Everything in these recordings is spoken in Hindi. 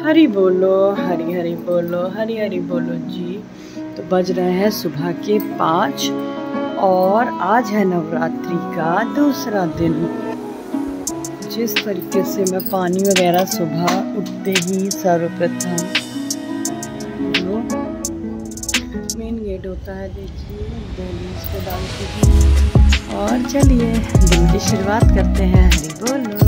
हरी बोलो, हरी हरी बोलो, हरी हरी बोलो जी। तो बज रहे हैं सुबह के 5 और आज है नवरात्रि का दूसरा दिन। जिस तरीके से मैं पानी वगैरह सुबह उठते ही सर्वप्रथम जो मेन गेट होता है, देखिए दहलीज पे डालती हूँ और चलिए दिन की शुरुआत करते हैं। हरी बोलो।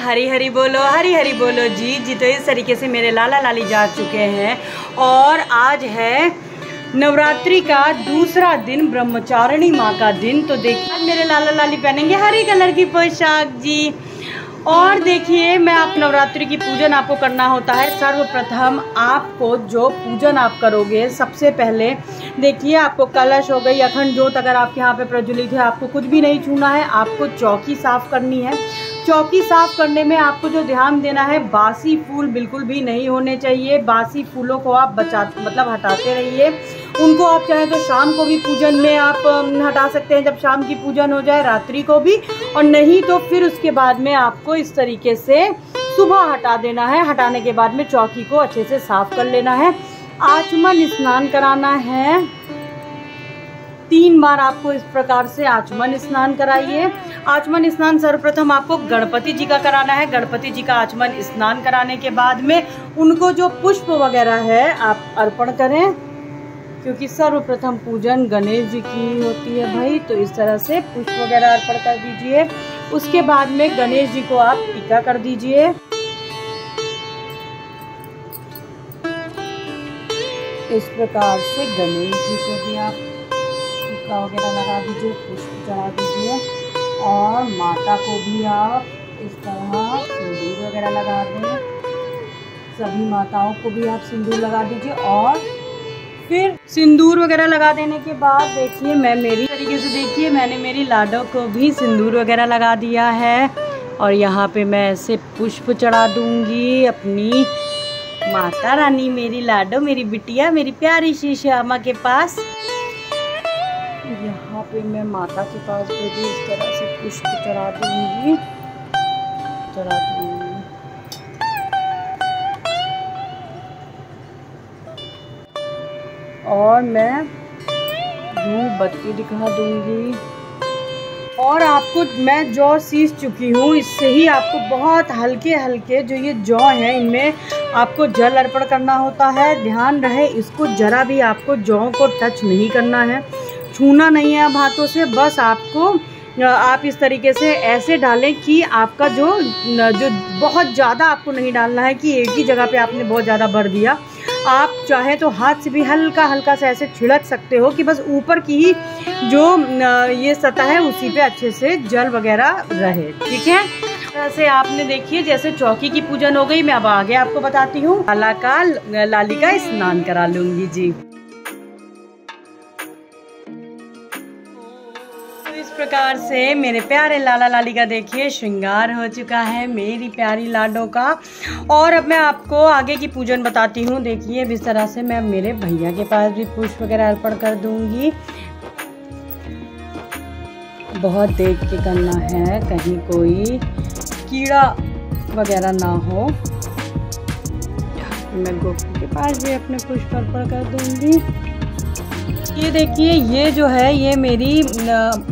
हरी हरी बोलो, हरी हरी बोलो जी जी। तो इस तरीके से मेरे लाला लाली जा चुके हैं और आज है नवरात्रि का दूसरा दिन, ब्रह्मचारिणी माँ का दिन। तो देखिए आज मेरे लाला लाली पहनेंगे हरी कलर की पोशाक जी। और देखिए मैं आप नवरात्रि की पूजन आपको करना होता है। सर्वप्रथम आपको जो पूजन आप करोगे, सबसे पहले देखिए आपको कलश हो गई, अखंड ज्योत अगर आपके यहाँ पे प्रज्वलित है, आपको कुछ भी नहीं छूना है। आपको चौकी साफ करनी है। चौकी साफ करने में आपको जो ध्यान देना है, बासी फूल बिल्कुल भी नहीं होने चाहिए। बासी फूलों को आप हटाते रहिए। उनको आप चाहे तो शाम को भी पूजन में आप हटा सकते हैं, जब शाम की पूजन हो जाए, रात्रि को भी। और नहीं तो फिर उसके बाद में आपको इस तरीके से सुबह हटा देना है। हटाने के बाद में चौकी को अच्छे से साफ कर लेना है। आचमन स्नान कराना है। 3 बार आपको इस प्रकार से आचमन स्नान कराइए। आचमन स्नान सर्वप्रथम आपको गणपति जी का कराना है। गणपति जी का आचमन स्नान कराने के बाद में उनको जो पुष्प वगैरह है आप अर्पण करें, क्योंकि सर्वप्रथम पूजन गणेश जी की होती है भाई। तो इस तरह से पुष्प वगैरह अर्पण कर दीजिए। उसके बाद में गणेश जी को आप टीका कर दीजिए। इस प्रकार से गणेश जी को भी आप टीका वगैरह लगा दीजिए, पुष्प चढ़ा दीजिए। और माता को भी आप इस तरह सिंदूर वगैरह लगा दें। सभी माताओं को भी आप सिंदूर लगा दीजिए। और फिर सिंदूर वगैरह लगा देने के बाद देखिए मैं मेरी तरीके से देखिए मैंने मेरी लाडो को भी सिंदूर वगैरह लगा दिया है। और यहाँ पे मैं ऐसे पुष्प चढ़ा दूंगी अपनी माता रानी, मेरी लाडो, मेरी बिटिया, मेरी प्यारी सी श्यामा के पास। यहाँ पे मैं माता के पास भी इस तरह से पुष्प चढ़ा दूंगी। और मैं धूप बत्ती दिखा दूंगी। और आपको मैं जौ सींच चुकी हूँ, इससे ही आपको बहुत हल्के हल्के जो ये जौ है इनमें आपको जल अर्पण करना होता है। ध्यान रहे इसको जरा भी आपको जौ को टच नहीं करना है, छूना नहीं है अब हाथों से। बस आपको आप इस तरीके से ऐसे डालें कि आपका जो बहुत ज़्यादा आपको नहीं डालना है कि एक ही जगह पे आपने बहुत ज़्यादा भर दिया। आप चाहे तो हाथ से भी हल्का हल्का से ऐसे छिड़क सकते हो कि बस ऊपर की ही जो ये सतह है उसी पे अच्छे से जल वगैरह रहे, ठीक है। ऐसे आपने देखिए जैसे चौकी की पूजन हो गई। मैं अब आगे आपको बताती हूँ। लाली का स्नान करा लूँगी जी। इस प्रकार से मेरे प्यारे लाला लाली का देखिए श्रृंगार हो चुका है, मेरी प्यारी लाडो का। और अब मैं आपको आगे की पूजन बताती हूँ। देखिए इस तरह से मैं मेरे भैया के पास भी पुष्प वगैरह अर्पण कर दूंगी। बहुत देख के करना है, कहीं कोई कीड़ा वगैरह ना हो। मैं गोपी के पास भी अपने पुष्प अर्पण कर दूंगी। ये देखिए ये जो है ये मेरी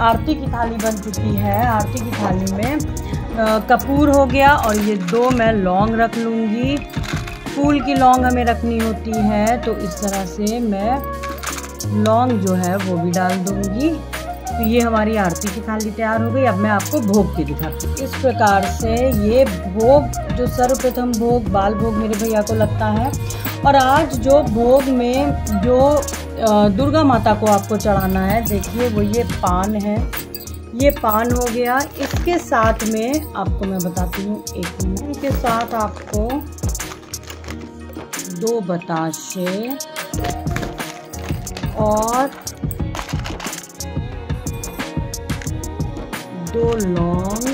आरती की थाली बन चुकी है। आरती की थाली में कपूर हो गया और ये 2 मैं लौंग रख लूँगी। फूल की लौंग हमें रखनी होती है, तो इस तरह से मैं लौंग जो है वो भी डाल दूँगी। तो ये हमारी आरती की थाली तैयार हो गई। अब मैं आपको भोग की दिखाती हूँ। इस प्रकार से ये भोग जो सर्वप्रथम भोग बाल भोग मेरे भैया को लगता है। और आज जो भोग में जो दुर्गा माता को आपको चढ़ाना है, देखिए वो ये पान है। ये पान हो गया। इसके साथ में आपको मैं बताती हूँ, एक मिनट के साथ आपको 2 बताशे और 2 लौंग,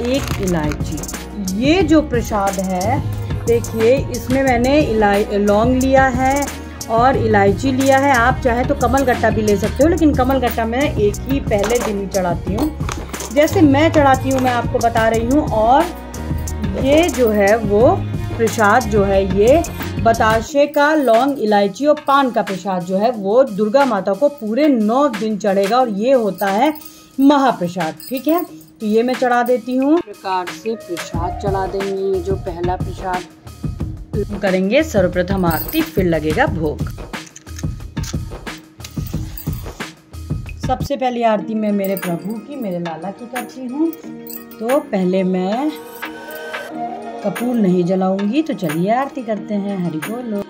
1 इलायची। ये जो प्रसाद है देखिए, इसमें मैंने लौंग लिया है और इलायची लिया है। आप चाहे तो कमल गट्टा भी ले सकते हो, लेकिन कमल गट्टा मैं एक ही पहले दिन ही चढ़ाती हूँ। जैसे मैं चढ़ाती हूँ मैं आपको बता रही हूँ। और ये जो है वो प्रसाद जो है, ये बताशे का, लौंग, इलायची और पान का प्रसाद जो है वो दुर्गा माता को पूरे 9 दिन चढ़ेगा और ये होता है महाप्रसाद। ठीक है, तो ये मैं चढ़ा देती हूँ। इस प्रकार से प्रसाद चढ़ा देंगे। ये जो पहला प्रसाद करेंगे, सर्वप्रथम आरती, फिर लगेगा भोग। सबसे पहली आरती मैं मेरे प्रभु की, मेरे लाला की करती हूँ। तो पहले मैं कपूर नहीं जलाऊंगी। तो चलिए आरती करते हैं। हरि बोलो।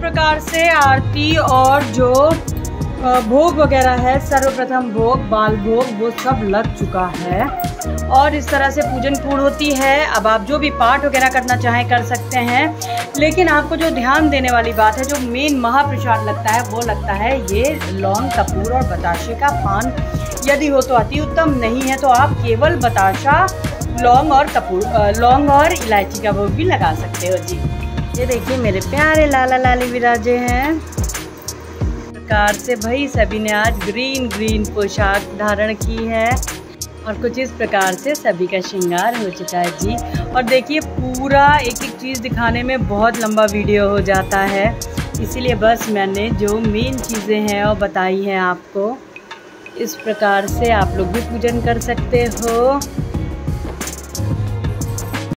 प्रकार से आरती और जो भोग वगैरह है, सर्वप्रथम भोग, बाल भोग, वो सब लग चुका है और इस तरह से पूजन पूर्ण होती है। अब आप जो भी पाठ वगैरह करना चाहें कर सकते हैं, लेकिन आपको जो ध्यान देने वाली बात है, जो मेन महाप्रसाद लगता है वो लगता है ये लौंग, कपूर और बताशे का पान। यदि हो तो अति उत्तम, नहीं है तो आप केवल बताशा, लौंग और कपूर, लौंग और इलायची का भोग भी लगा सकते हो जी। ये देखिए मेरे प्यारे लाला लाली विराजे हैं। प्रकार से भाई सभी ने आज ग्रीन पोशाक धारण की है और कुछ इस प्रकार से सभी का श्रृंगार हो चुका है जी। और देखिए पूरा एक एक चीज़ दिखाने में बहुत लंबा वीडियो हो जाता है, इसीलिए बस मैंने जो मेन चीज़ें हैं वो बताई हैं आपको। इस प्रकार से आप लोग भी पूजन कर सकते हो।